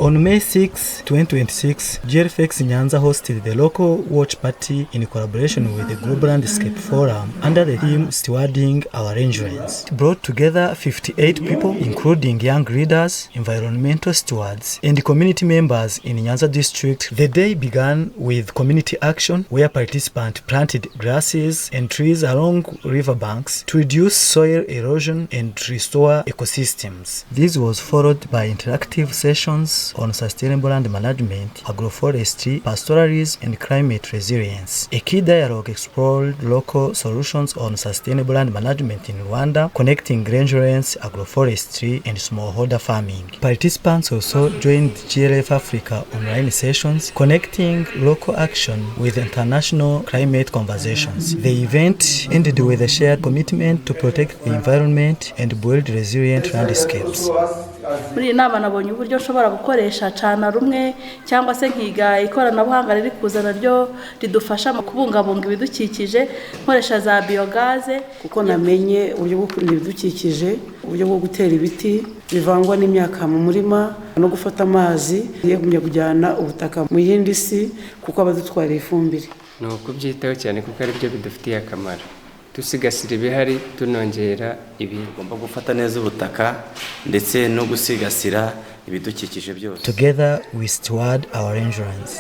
On May 6, 2026, GLFx Nyanza hosted the local watch party in collaboration with the Global Landscape Forum under the theme Stewarding Our Rangelands. It brought together 58 people, including young leaders, environmental stewards, and community members in Nyanza district. The day began with community action where participants planted grasses and trees along riverbanks to reduce soil erosion and restore ecosystems. This was followed by interactive sessions on sustainable land management, agroforestry, pastoralism, and climate resilience. A key dialogue explored local solutions on sustainable land management in Rwanda, connecting rangelands, agroforestry, and smallholder farming. Participants also joined GLF Africa online sessions, connecting local action with international climate conversations. The event ended with a shared commitment to protect the environment and build resilient landscapes. Muri inama nabonye uburyo nshobora gukoresha cana rumwe cyangwa se nkiga ikoranabuhanga riri kuzana ryo ridufasha mu kubungabunga ibidukikije, nkoresha za biogaze kuko namenye uburyo bwo kurinda ibidukikije, uburyo bwo gutera ibiti bivangwa n'imyaka mu murima no gufata amazi yegumye kujyana ubutaka mu yindi si kuko abadutwara ifumbire. No kubyitaho cyane kuko ari byo bidufitiye akamaro. Tusigasira ibihari tunongera ibi. Ugomba gufata neza ubutaka ndetse no gusigasira ibidukikije byose. Together we steward our rangelands.